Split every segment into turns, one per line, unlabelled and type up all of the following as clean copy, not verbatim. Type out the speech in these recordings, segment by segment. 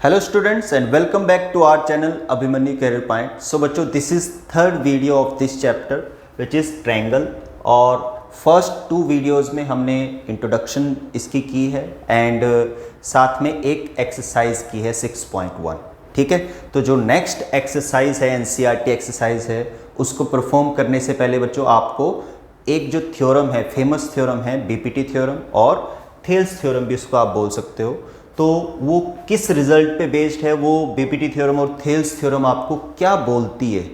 Hello students and welcome back to our channel Abhimanyu career point. So बच्चों, this is third video of this chapter which is triangle. और first two videos में हमने introduction इसकी की है and साथ में एक एक्सरसाइज की है 6.1। ठीक है, तो जो नेक्स्ट एक्सरसाइज है एनसीईआरटी एक्सरसाइज है, उसको परफॉर्म करने से पहले बच्चों आपको एक जो थ्योरम है, फेमस थ्योरम है बीपीटी थ्योरम और थेल्स थ्योरम भी उसको आप बोल सकते हो, तो वो किस रिजल्ट पे बेस्ड है, वो बीपीटी थ्योरम और थेल्स थ्योरम आपको क्या बोलती है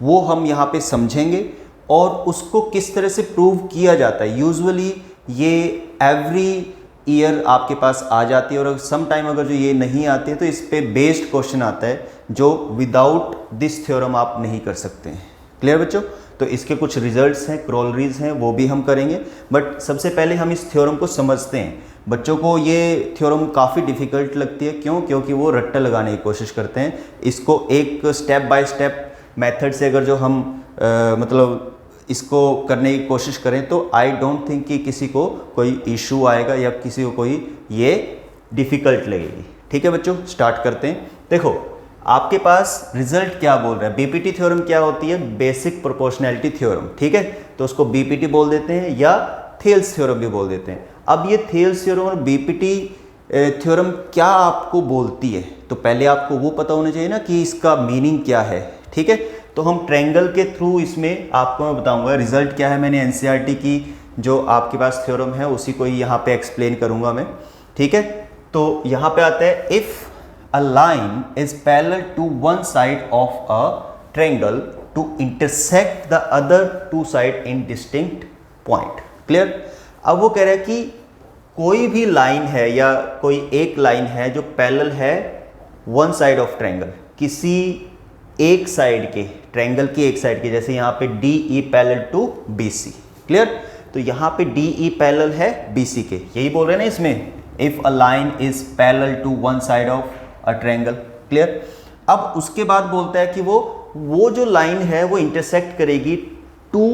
वो हम यहाँ पे समझेंगे और उसको किस तरह से प्रूव किया जाता है। यूजुअली ये एवरी ईयर आपके पास आ जाती है और सम टाइम अगर जो ये नहीं आती है तो इस पे बेस्ड क्वेश्चन आता है जो विदाउट दिस थ्योरम आप नहीं कर सकते हैं। क्लियर बच्चों? तो इसके कुछ रिजल्ट्स हैं, क्रोलरीज हैं, वो भी हम करेंगे। बट सबसे पहले हम इस थ्योरम को समझते हैं। बच्चों को ये थ्योरम काफ़ी डिफ़िकल्ट लगती है, क्यों? क्योंकि वो रट्टा लगाने की कोशिश करते हैं। इसको एक स्टेप बाय स्टेप मेथड से अगर जो हम मतलब इसको करने की कोशिश करें तो आई डोंट थिंक कि किसी को कोई इशू आएगा या किसी को कोई ये डिफ़िकल्ट लगेगी। ठीक है बच्चों, स्टार्ट करते हैं। देखो आपके पास रिजल्ट क्या बोल रहा है। बीपीटी थ्योरम क्या होती है? Basic proportionality theorem. ठीक है, तो उसको बीपीटी बोल देते हैं या थेल्स थ्योरम भी बोल देते हैं। अब ये थेल्स थ्योरम और बीपीटी थ्योरम क्या आपको बोलती है, तो पहले आपको वो पता होना चाहिए ना कि इसका मीनिंग क्या है। ठीक है, तो हम ट्रायंगल के थ्रू इसमें आपको मैं बताऊंगा रिजल्ट क्या है। मैंने एनसीईआरटी की जो आपके पास थ्योरम है उसी को ही यहाँ पे एक्सप्लेन करूंगा मैं। ठीक है, तो यहाँ पे आता है if a line is parallel to one side of a triangle to intersect the other two side in distinct point. Clear? अब वो कह रहा है कि कोई भी लाइन है या कोई एक लाइन है जो पैरेलल है वन साइड ऑफ ट्रायंगल, किसी एक साइड के, ट्रायंगल की एक साइड के, जैसे यहाँ पे D E parallel to B C. Clear? तो यहाँ पे डी ई पैरेलल है बी सी के, यही बोल रहे हैं ना इसमें, if a line is parallel to one side of a triangle. Clear? अब उसके बाद बोलता है कि वो जो लाइन है वो इंटरसेक्ट करेगी टू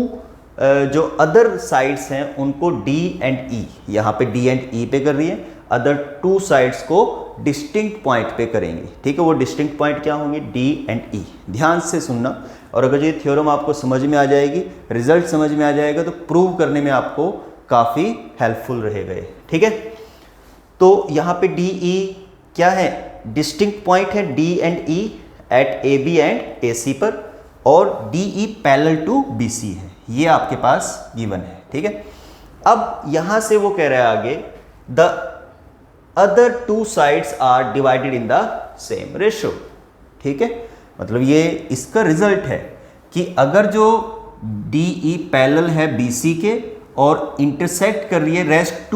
जो अदर साइड्स हैं उनको D एंड E, यहाँ पे D एंड E पे कर रही है, अदर टू साइड्स को डिस्टिंक्ट पॉइंट पे करेंगे। ठीक है, वो डिस्टिंक्ट पॉइंट क्या होंगे? D and E। ध्यान से सुनना, और अगर ये थ्योरम आपको समझ में आ जाएगी, रिजल्ट समझ में आ जाएगा, तो प्रूव करने में आपको काफ़ी हेल्पफुल रहेगा ये। ठीक है, तो यहाँ पे D E क्या है? डिस्टिंक्ट पॉइंट है D and E at AB and AC पर, और DE पैरेलल टू BC है, ये आपके पास गिवन है। ठीक है, अब यहां से वो कह रहा है आगे the other two sides are divided in the same ratio. ठीक है, मतलब ये इसका रिजल्ट है कि अगर जो DE पैरेलल है BC के और इंटरसेक्ट कर रही है रेस्ट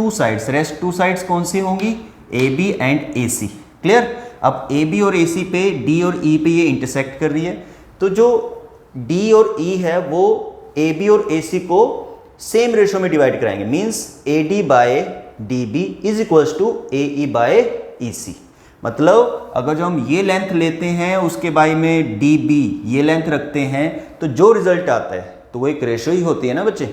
टू साइड्स कौन सी होंगी? AB and AC। क्लियर? अब AB और AC पे, D और E पे ये इंटरसेक्ट कर रही है, तो जो D और E है वो AB और AC को सेम रेशियो में डिवाइड कराएंगे। Means AD by DB is equals to AE by EC। मतलब अगर जो हम ये लेंथ लेते हैं उसके बाय में DB ये लेंथ रखते हैं, तो जो रिजल्ट आता है तो वो एक रेशियो ही होती है ना बच्चे।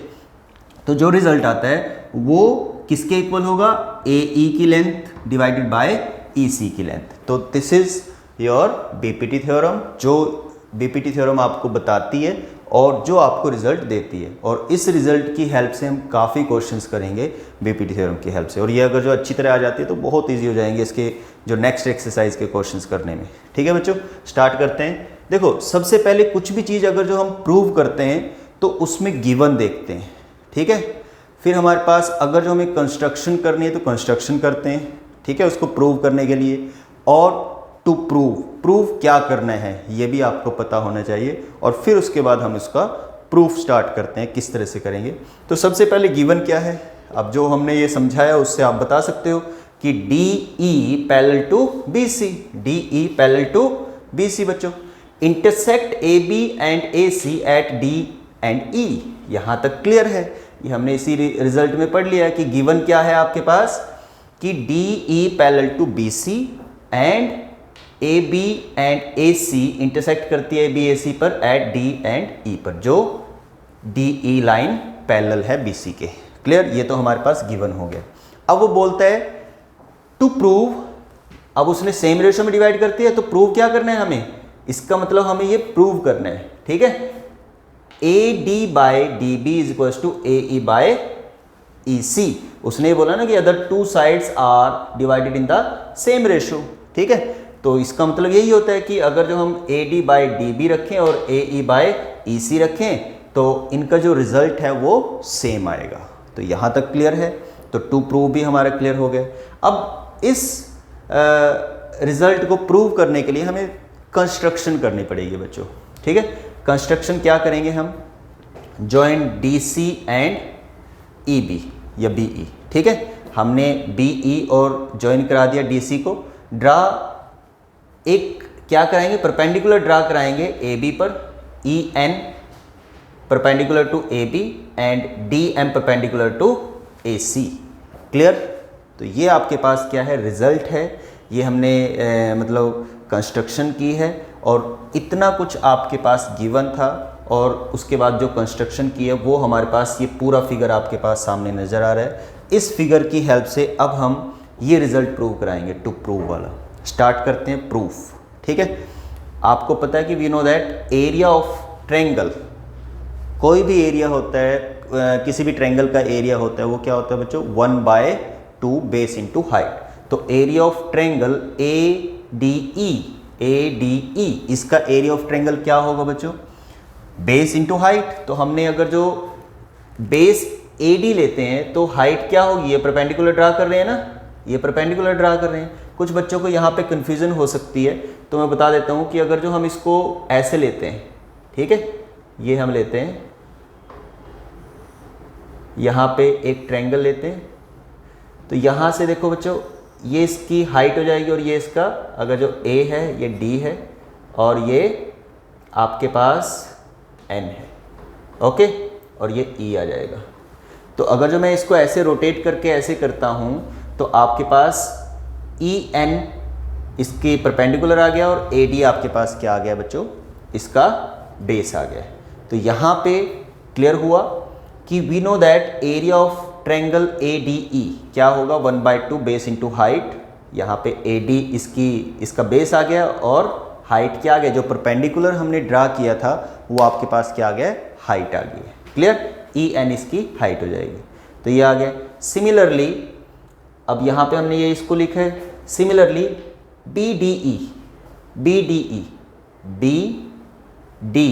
तो जो रिजल्ट आता है वो किसके इक्वल होगा? AE की लेंथ डिवाइडेड बाय EC की लेंथ। तो this is your BPT theorem, जो बीपीटी थ्योरम आपको बताती है और जो आपको रिजल्ट देती है, और इस रिजल्ट की हेल्प से हम काफ़ी क्वेश्चंस करेंगे बीपीटी थ्योरम की हेल्प से, और ये अगर जो अच्छी तरह आ जाती है तो बहुत इजी हो जाएंगे इसके जो नेक्स्ट एक्सरसाइज के क्वेश्चंस करने में। ठीक है बच्चों, स्टार्ट करते हैं। देखो सबसे पहले कुछ भी चीज़ अगर जो हम प्रूव करते हैं तो उसमें गिवन देखते हैं। ठीक है, फिर हमारे पास अगर जो हमें कंस्ट्रक्शन करनी है तो कंस्ट्रक्शन करते हैं। ठीक है, उसको प्रूव करने के लिए, और टू प्रूव क्या करना है ये भी आपको पता होना चाहिए, और फिर उसके बाद हम इसका प्रूफ स्टार्ट करते हैं किस तरह से करेंगे। तो सबसे पहले गिवन क्या है? अब जो हमने ये समझाया उससे आप बता सकते हो कि DE parallel to BC, DE parallel to BC बच्चों, intersect AB and AC at D and E। यहाँ तक क्लियर है, ये हमने इसी रिजल्ट में पढ़ लिया है कि गिवन क्या है आपके पास कि DE parallel to BC and AB and AC intersect करती है AB AC पर एट D एंड E पर, जो DE लाइन पैरेलल है BC के। क्लियर? ये तो हमारे पास गिवन हो गया। अब वो बोलता है टू प्रूव अब उसने सेम रेशो में डिवाइड करती है, तो प्रूव क्या करना है हमें, इसका मतलब हमें ये प्रूव करना है, ठीक है। AD/DB is equal to AE/EC। उसने ये बोला ना कि other two sides are divided in the same ratio, ठीक है। तो इसका मतलब यही होता है कि अगर जो हम AD/DB रखें और AE/EC रखें तो इनका जो रिजल्ट है वो सेम आएगा। तो यहाँ तक क्लियर है। तो टू प्रूव भी हमारा क्लियर हो गया। अब इस रिजल्ट को प्रूव करने के लिए हमें कंस्ट्रक्शन करनी पड़ेगी बच्चों, ठीक है। कंस्ट्रक्शन क्या करेंगे हम, जॉइन DC एंड EB या BE, ठीक है। हमने BE और ज्वाइन करा दिया DC को। ड्रा एक क्या कराएंगे, परपेंडिकुलर ड्रा कराएंगे AB पर, EN perpendicular to AB and DM perpendicular to AC। Clear. तो ये आपके पास क्या है, रिजल्ट है। ये हमने मतलब कंस्ट्रक्शन की है और इतना कुछ आपके पास गिवन था और उसके बाद जो कंस्ट्रक्शन की है वो हमारे पास ये पूरा फिगर आपके पास सामने नज़र आ रहा है। इस फिगर की हेल्प से अब हम ये रिजल्ट प्रूव कराएंगे, टू प्रूव वाला। स्टार्ट करते हैं प्रूफ, ठीक है। आपको पता है कि we know that area of triangle, कोई भी एरिया होता है, किसी भी ट्रायंगल का एरिया होता है वो क्या होता है बच्चों, 1/2 बेस इंटू हाइट। तो एरिया ऑफ ट्रायंगल ADE, इसका एरिया ऑफ ट्रायंगल क्या होगा बच्चों, बेस इंटू हाइट। तो हमने अगर जो बेस AD लेते हैं तो हाइट क्या होगी, ये परपेंडिकुलर ड्रा कर रहे हैं ना, ये परपेंडिकुलर ड्रा कर रहे हैं। कुछ बच्चों को यहाँ पे कन्फ्यूज़न हो सकती है, तो मैं बता देता हूँ कि अगर जो हम इसको ऐसे लेते हैं, ठीक है, ये हम लेते हैं, यहाँ पे एक ट्रायंगल लेते हैं, तो यहाँ से देखो बच्चों ये इसकी हाइट हो जाएगी और ये इसका, अगर जो A है ये D है और ये आपके पास N है, ओके, और ये E आ जाएगा। तो अगर जो मैं इसको ऐसे रोटेट करके ऐसे करता हूँ तो आपके पास EN इसके परपेंडिकुलर आ गया और AD आपके पास क्या आ गया बच्चों, इसका बेस आ गया। तो यहाँ पे क्लियर हुआ कि we know that area of triangle ADE क्या होगा, 1/2 बेस इंटू हाइट। यहाँ पे AD इसका बेस आ गया और हाइट क्या आ गया, जो परपेंडिकुलर हमने ड्रा किया था वो आपके पास क्या आ गया, हाइट आ गई है। क्लियर। EN इसकी हाइट हो जाएगी, तो ये आ गया। सिमिलरली अब यहाँ पे हमने ये इसको लिखा है, similarly BDE BD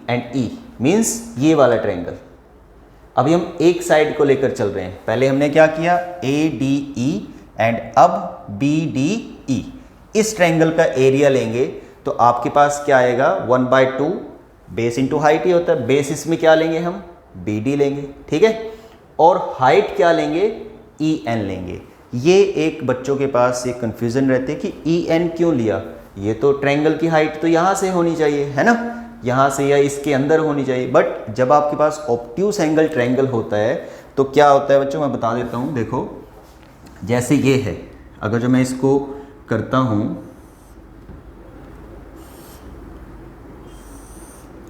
and E means ये वाला ट्रायंगल। अभी हम एक साइड को लेकर चल रहे हैं। पहले हमने क्या किया, ADE एंड अब BDE। इस ट्रायंगल का एरिया लेंगे तो आपके पास क्या आएगा, 1/2 बेस इंटू हाइट ही होता है। बेस इसमें क्या लेंगे हम, BD लेंगे, ठीक है, और हाइट क्या लेंगे, EN लेंगे। ये एक बच्चों के पास ये कन्फ्यूज़न रहती है कि EN क्यों लिया, ये तो ट्रायंगल की हाइट तो यहाँ से होनी चाहिए, है ना, यहाँ से या इसके अंदर होनी चाहिए। बट जब आपके पास ऑब्ट्यूस एंगल ट्रायंगल होता है तो क्या होता है बच्चों, मैं बता देता हूँ। देखो जैसे ये है, अगर जो मैं इसको करता हूँ,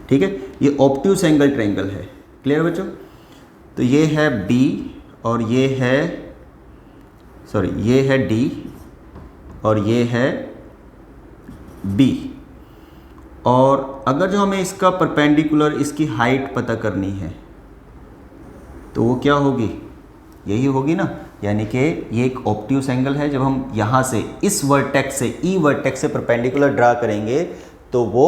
ठीक है, ये ऑब्ट्यूस एंगल ट्रायंगल है। क्लियर बच्चों। तो ये है B और ये है, सॉरी, ये है D और ये है B। और अगर जो हमें इसका परपेंडिकुलर, इसकी हाइट पता करनी है तो वो क्या होगी, यही होगी ना, यानी कि ये एक ऑब्ट्यूस एंगल है। जब हम यहाँ से इस वर्टेक्स से, E वर्टेक्स से परपेंडिकुलर ड्रा करेंगे तो वो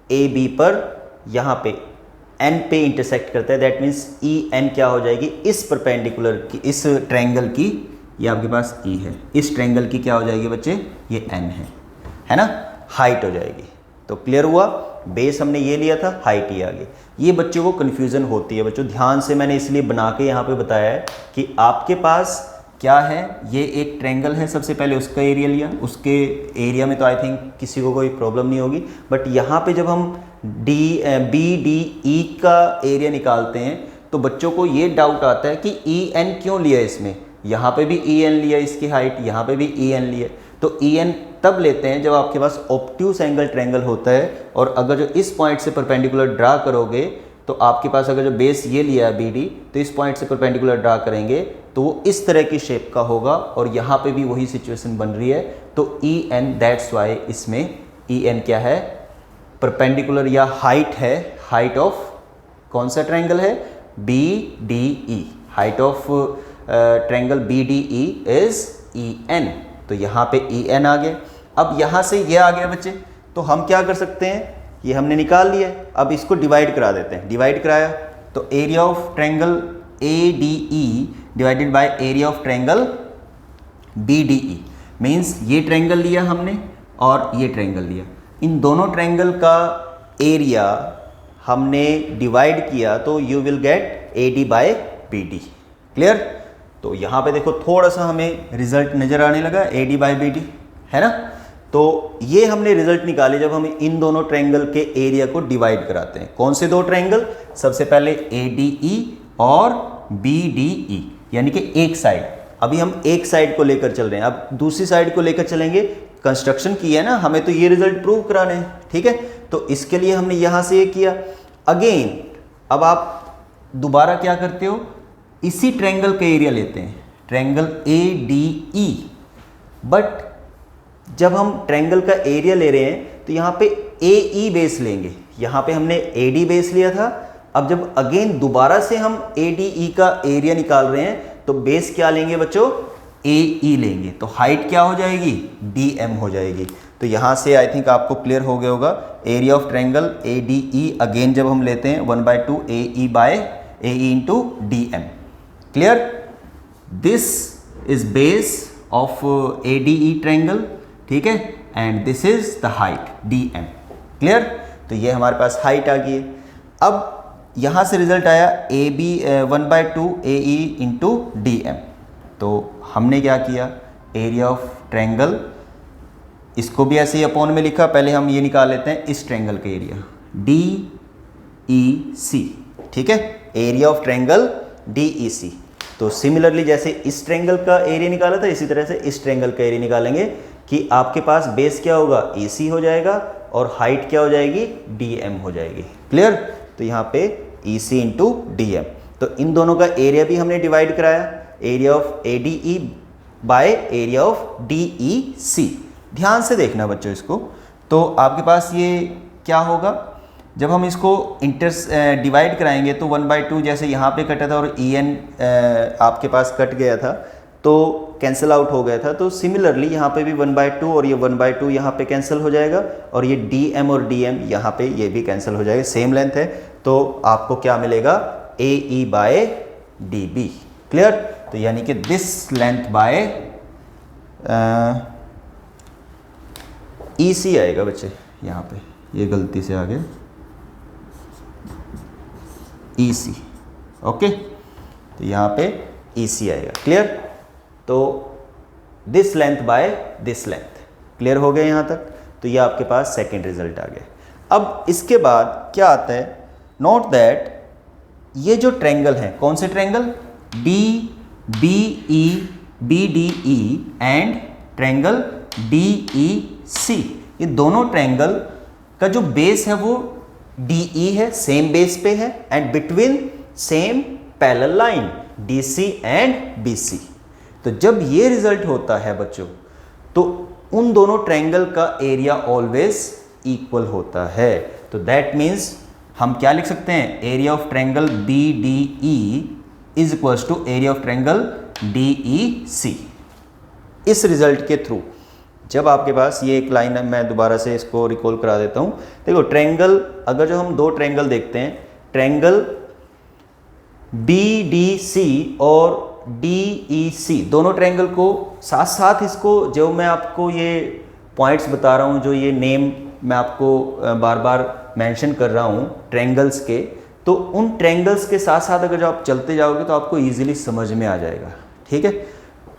AB पर यहाँ पे N पे इंटरसेक्ट करता है। दैट मीन्स EN क्या हो जाएगी, इस परपेंडिकुलर की, इस ट्रायंगल की, ये आपके पास E है, इस ट्रायंगल की क्या हो जाएगी बच्चे, ये N है ना, हाइट हो जाएगी। तो क्लियर हुआ, बेस हमने ये लिया था, हाइट ये आ गई। ये बच्चों को कन्फ्यूज़न होती है बच्चों, ध्यान से मैंने इसलिए बना के यहाँ पे बताया है कि आपके पास क्या है, ये एक ट्रायंगल है, सबसे पहले उसका एरिया लिया, उसके एरिया में तो आई थिंक किसी को कोई प्रॉब्लम नहीं होगी। बट यहाँ पे जब हम BDE का एरिया निकालते हैं तो बच्चों को ये डाउट आता है कि EN क्यों लिया इसमें, यहाँ पे भी EN लिया, इसकी हाइट यहाँ पे भी EN लिया। तो EN तब लेते हैं जब आपके पास ऑब्ट्यूस एंगल ट्रायंगल होता है और अगर जो इस पॉइंट से परपेंडिकुलर ड्रा करोगे तो आपके पास अगर जो बेस ये लिया है BD, तो इस पॉइंट से परपेंडिकुलर ड्रा करेंगे तो वो इस तरह की शेप का होगा, और यहाँ पे भी वही सिचुएशन बन रही है। तो EN, दैट्स वाई इसमें EN क्या है, परपेंडिकुलर या हाइट है, हाइट ऑफ कौन सा ट्रायंगल है, BDE, height of triangle BDE is EN। तो यहाँ पे EN आ गया। अब यहाँ से ये आ गया बच्चे, तो हम क्या कर सकते हैं, ये हमने निकाल लिया, अब इसको डिवाइड करा देते हैं। डिवाइड कराया तो area of triangle ADE divided by area of triangle BDE, means ये ट्रायंगल लिया हमने और ये ट्रायंगल लिया, इन दोनों ट्रायंगल का एरिया हमने डिवाइड किया, तो you will get AD by BD। Clear? तो यहाँ पे देखो थोड़ा सा हमें रिजल्ट नज़र आने लगा, AD बाय BD, है ना। तो ये हमने रिजल्ट निकाले जब हम इन दोनों ट्रायंगल के एरिया को डिवाइड कराते हैं। कौन से दो ट्रायंगल, सबसे पहले ADE और BDE, यानी कि एक साइड। अभी हम एक साइड को लेकर चल रहे हैं, अब दूसरी साइड को लेकर चलेंगे। कंस्ट्रक्शन की है ना, हमें तो ये रिजल्ट प्रूव कराने हैं, ठीक है। तो इसके लिए हमने यहां से ये किया। अगेन अब आप दोबारा क्या करते हो, इसी ट्रायंगल का एरिया लेते हैं, ट्रायंगल ADE, बट जब हम ट्रायंगल का एरिया ले रहे हैं तो यहाँ पे AE बेस लेंगे। यहाँ पे हमने AD बेस लिया था, अब जब अगेन दोबारा से हम ADE का एरिया निकाल रहे हैं तो बेस क्या लेंगे बच्चों, AE लेंगे। तो हाइट क्या हो जाएगी, DM हो जाएगी। तो यहाँ से आई थिंक आपको क्लियर हो गया होगा। Area of triangle ADE again जब हम लेते हैं 1/2 AE by AE into DM। Clear? This is base of ADE triangle, ठीक है, and this is the height DM। Clear? तो ये हमारे पास हाइट आ गई है। अब यहाँ से रिजल्ट आया AB 1/2 AE इंटू DM। तो हमने क्या किया, एरिया ऑफ ट्रायंगल, इसको भी ऐसे ही अपॉन में लिखा। पहले हम ये निकाल लेते हैं इस ट्रायंगल का एरिया DEC, ठीक है, एरिया ऑफ ट्रायंगल DEC। तो सिमिलरली जैसे इस ट्रायंगल का एरिया निकाला था, इसी तरह से इस ट्रायंगल का एरिया निकालेंगे कि आपके पास बेस क्या होगा, AC हो जाएगा, और हाइट क्या हो जाएगी, DM हो जाएगी। क्लियर? तो यहाँ पे EC इंटू DM। तो इन दोनों का एरिया भी हमने डिवाइड कराया, area of ADE by area of DEC। ध्यान से देखना बच्चों इसको। तो आपके पास ये क्या होगा, जब हम इसको डिवाइड कराएंगे तो 1/2 जैसे यहाँ पे कटा था और EN आपके पास कट गया था तो कैंसिल आउट हो गया था। तो सिमिलरली यहाँ पे भी 1/2 और ये 1/2 यहाँ पे कैंसिल हो जाएगा, और ये DM और DM यहाँ पे ये भी कैंसिल हो जाएगा, सेम लेंथ है। तो आपको क्या मिलेगा, AE बाय DB। क्लियर? तो यानी कि दिस लेंथ बाय EC आएगा बच्चे, यहाँ पे ये गलती से आ गया, EC। ओके, तो यहाँ पे EC आएगा। क्लियर? तो this length by this length. Clear हो गया यहाँ तक? तो ये आपके पास सेकेंड रिजल्ट आ गया। अब इसके बाद क्या आता है, नोट दैट ये जो ट्रायंगल है, कौन से triangle, DBE BDE and triangle DEC, ये दोनों ट्रायंगल का जो बेस है वो DE है, सेम बेस पे है, and between same parallel line DC and BC। तो जब ये रिजल्ट होता है बच्चों, तो उन दोनों ट्रायंगल का एरिया ऑलवेज इक्वल होता है। तो दैट मीन्स हम क्या लिख सकते हैं, area of triangle BDE is equals to area of triangle DEC। इस रिजल्ट के थ्रू जब आपके पास ये एक लाइन है, मैं दोबारा से इसको रिकॉल करा देता हूँ। देखो ट्रायंगल, अगर जो हम दो ट्रायंगल देखते हैं, ट्रायंगल BDC और DEC, दोनों ट्रायंगल को साथ साथ, इसको जो मैं आपको ये पॉइंट्स बता रहा हूँ, जो ये नेम मैं आपको बार बार मेंशन कर रहा हूँ ट्रायंगल्स के, तो उन ट्रायंगल्स के साथ साथ अगर जो आप चलते जाओगे तो आपको इजीली समझ में आ जाएगा। ठीक है,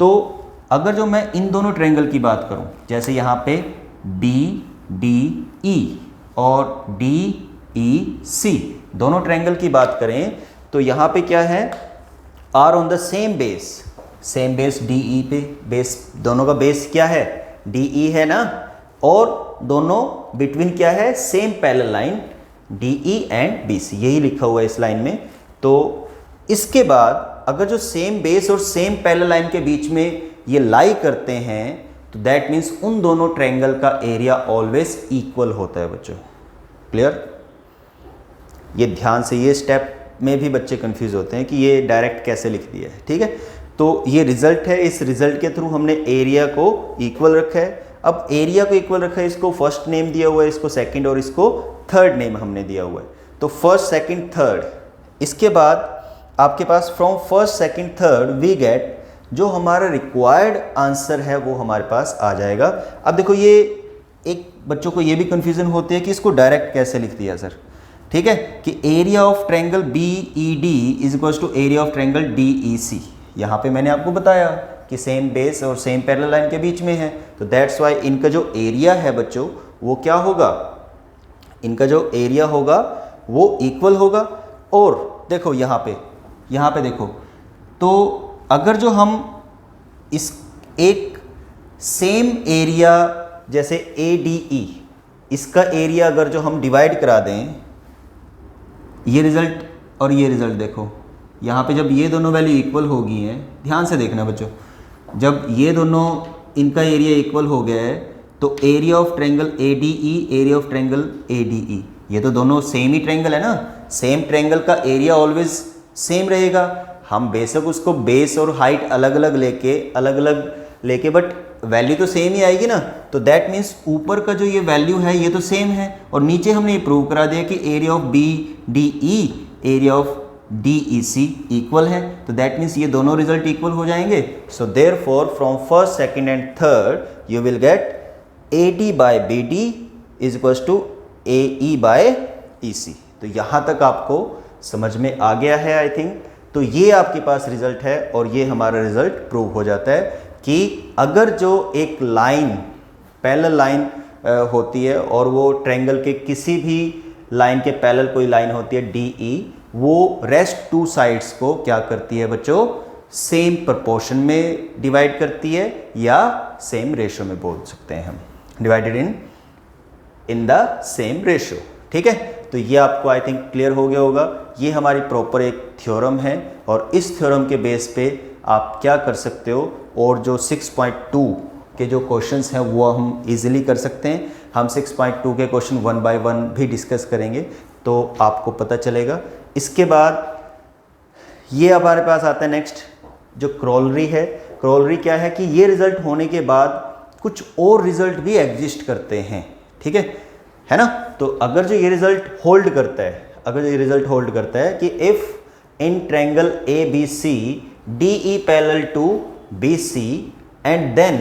तो अगर जो मैं इन दोनों ट्रायंगल की बात करूं, जैसे यहाँ पे BDE और DEC दोनों ट्रायंगल की बात करें, तो यहाँ पे क्या है, are on the same base DE पे, बेस दोनों का बेस क्या है, DE है ना, और दोनों बिटवीन क्या है, same parallel line DE and BC, यही लिखा हुआ है इस लाइन में। तो इसके बाद अगर जो सेम बेस और सेम पैरेलल लाइन के बीच में ये लाई करते हैं तो दैट मीन्स उन दोनों ट्रायंगल का एरिया ऑलवेज इक्वल होता है बच्चों। क्लियर? ये ध्यान से, ये स्टेप में भी बच्चे कंफ्यूज होते हैं कि ये डायरेक्ट कैसे लिख दिया है। ठीक है, तो ये रिजल्ट है, इस रिजल्ट के थ्रू हमने एरिया को इक्वल रखा है। अब एरिया को इक्वल रखा है, इसको फर्स्ट नेम दिया हुआ है, इसको सेकंड और इसको थर्ड नेम हमने दिया हुआ है। तो फर्स्ट सेकंड थर्ड, इसके बाद आपके पास from first second third we get जो हमारा रिक्वायर्ड आंसर है वो हमारे पास आ जाएगा। अब देखो, ये एक बच्चों को ये भी कंफ्यूजन होती है कि इसको डायरेक्ट कैसे लिख दिया सर। ठीक है, कि area of triangle BED is equals to area of triangle DEC। यहाँ पे मैंने आपको बताया कि सेम बेस और सेम पैरेलल लाइन के बीच में है, तो दैट्स वाई इनका जो एरिया है बच्चों वो क्या होगा, इनका जो एरिया होगा वो इक्वल होगा। और देखो यहाँ पे देखो, तो अगर जो हम इस एक सेम एरिया जैसे ADE, इसका एरिया अगर जो हम डिवाइड करा दें, ये रिजल्ट और ये रिजल्ट देखो, यहाँ पे जब ये दोनों वैल्यू इक्वल हो गई हैं, ध्यान से देखना बच्चों, जब ये दोनों इनका एरिया इक्वल हो गया है तो area of triangle ADE, area of triangle ADE, ये तो दोनों सेम ही ट्रायंगल है ना, सेम ट्रायंगल का एरिया ऑलवेज सेम रहेगा। हम बेशक उसको बेस और हाइट अलग अलग लेके बट वैल्यू तो सेम ही आएगी ना। तो दैट मीन्स ऊपर का जो ये वैल्यू है ये तो सेम है, और नीचे हमने ये प्रूव करा दिया कि area of BDE, area of DEC equal है। तो दैट मीन्स ये दोनों रिजल्ट इक्वल हो जाएंगे। So therefore from first second and third you will get AD by BD is equals to AE by EC। तो यहाँ तक आपको समझ में आ गया है आई थिंक। तो ये आपके पास रिजल्ट है और ये हमारा रिजल्ट प्रूव हो जाता है कि अगर जो एक लाइन पैरेलल लाइन होती है और वो ट्रायंगल के किसी भी लाइन के पैरेलल कोई लाइन होती है DE, वो रेस्ट टू साइड्स को क्या करती है बच्चों, सेम प्रोपोर्शन में डिवाइड करती है या सेम रेशो में बोल सकते हैं हम, divided in the same ratio. ठीक है, तो ये आपको आई थिंक क्लियर हो गया होगा। ये हमारी प्रॉपर एक थ्योरम है और इस थ्योरम के बेस पे आप क्या कर सकते हो, और जो 6.2 के जो क्वेश्चंस हैं वो हम इजीली कर सकते हैं। हम 6.2 के क्वेश्चन 1 बाय 1 भी डिस्कस करेंगे तो आपको पता चलेगा। इसके बाद ये हमारे पास आता है नेक्स्ट जो क्रोलरी है। क्रोलरी क्या है कि ये रिजल्ट होने के बाद कुछ और रिजल्ट भी एग्जिस्ट करते हैं। ठीक है ना। तो अगर जो ये रिजल्ट होल्ड करता है, अगर ये रिजल्ट होल्ड करता है कि if in triangle ABC DE parallel to BC and then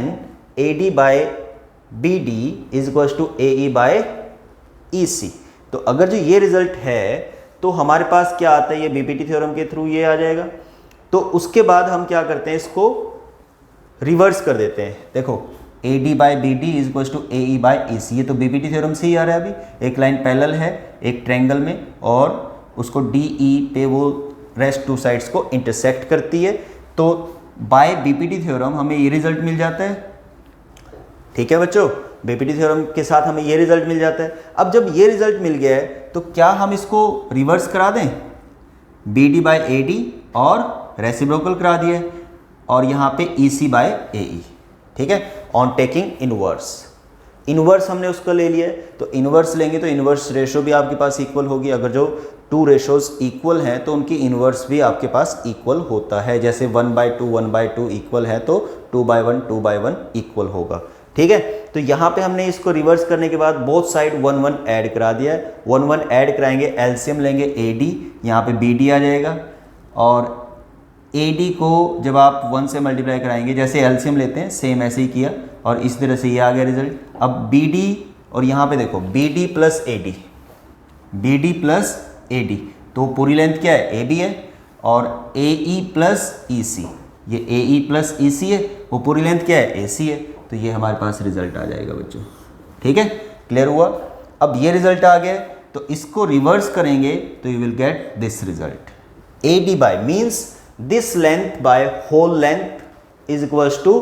AD by BD is equals to AE by EC, तो अगर जो ये रिजल्ट है तो हमारे पास क्या आता है, ये BPT थ्योरम के थ्रू ये आ जाएगा। तो उसके बाद हम क्या करते हैं, इसको रिवर्स कर देते हैं। देखो AD by BD is equals to AE by EC, ये तो BPT थ्योरम से ही आ रहा है। अभी एक लाइन पैरेलल है एक ट्रायंगल में और उसको DE पे वो रेस्ट टू साइड्स को इंटरसेक्ट करती है, तो बाय BPT थ्योरम हमें ये रिजल्ट मिल जाता है। ठीक है बच्चों, BPT थ्योरम के साथ हमें ये रिजल्ट मिल जाता है। अब जब ये रिजल्ट मिल गया है तो क्या हम इसको रिवर्स करा दें, BD बाय AD और रेसिप्रोकल करा दिए और यहाँ पे EC बाय AE। ठीक है, ऑन टेकिंग इनवर्स हमने उसको ले लिया है, तो इनवर्स लेंगे तो इनवर्स रेशो भी आपके पास इक्वल होगी। अगर जो टू रेशोज इक्वल हैं तो उनकी इनवर्स भी आपके पास इक्वल होता है। जैसे 1/2 इक्वल है तो 2/1 इक्वल होगा। ठीक है, तो यहाँ पे हमने इसको रिवर्स करने के बाद बोथ साइड 1 ऐड करा दिया है। 1 ऐड कराएंगे, एलसीएम लेंगे AD, यहाँ पे BD आ जाएगा और AD को जब आप 1 से मल्टीप्लाई कराएंगे, जैसे एलसीएम लेते हैं सेम ऐसे ही किया और इस तरह से ये आ गया रिजल्ट। अब BD और यहाँ पे देखो BD प्लस AD, तो पूरी लेंथ क्या है, AB है, और AE प्लस EC, ये AE प्लस EC है, वो पूरी लेंथ क्या है, AC है। तो ये हमारे पास रिजल्ट आ जाएगा बच्चों। ठीक है, क्लियर हुआ। अब ये रिजल्ट आ गया तो इसको रिवर्स करेंगे तो you will get this result. AD by means this length by whole length is equals to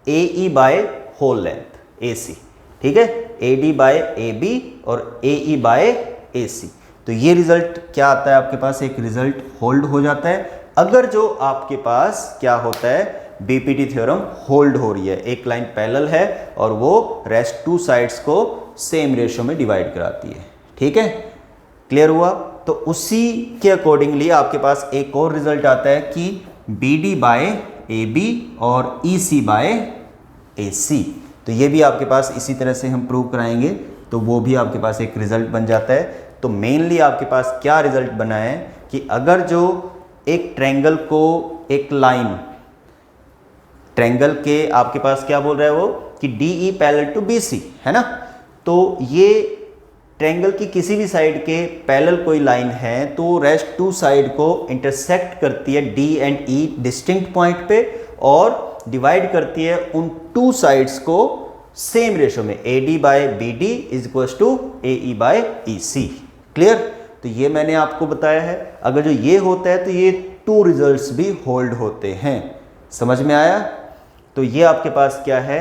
AE by whole length AC। ठीक है, AD बाय AB और AE बाय AC। तो ये रिजल्ट क्या आता है आपके पास, एक रिजल्ट होल्ड हो जाता है अगर जो आपके पास क्या होता है, बीपीटी थ्योरम होल्ड हो रही है, एक लाइन पैरेलल है और वो रेस्ट टू साइड्स को सेम रेशियो में डिवाइड कराती है। ठीक है, क्लियर हुआ। तो उसी के अकॉर्डिंगली आपके पास एक और रिजल्ट आता है कि B D by A B और ई सी बाय ए सी, तो ये भी आपके पास इसी तरह से हम प्रूव कराएंगे, तो वो भी आपके पास एक रिजल्ट बन जाता है। तो मेनली आपके पास क्या रिजल्ट बना है कि अगर जो एक ट्रायंगल को एक लाइन, ट्रायंगल के आपके पास क्या बोल रहा है वो कि D E parallel to B C है ना, तो ये ट्रायंगल की किसी भी साइड के पैरेलल कोई लाइन है तो रेस्ट टू साइड को इंटरसेक्ट करती है D and E distinct point पे और डिवाइड करती है उन टू साइड्स को सेम रेशियो में, A D by B D is equal to A E by E C. Clear, तो ये मैंने आपको बताया है। अगर जो ये होता है तो ये टू रिजल्ट्स भी होल्ड होते हैं, समझ में आया। तो ये आपके पास क्या है,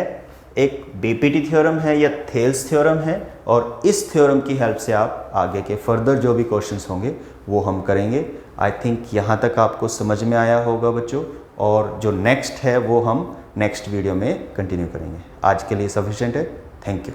एक बीपीटी थ्योरम है या थेल्स थ्योरम है, और इस थ्योरम की हेल्प से आप आगे के फर्दर जो भी क्वेश्चंस होंगे वो हम करेंगे। आई थिंक यहाँ तक आपको समझ में आया होगा बच्चों, और जो नेक्स्ट है वो हम नेक्स्ट वीडियो में कंटिन्यू करेंगे। आज के लिए सफिशिएंट है, थैंक यू।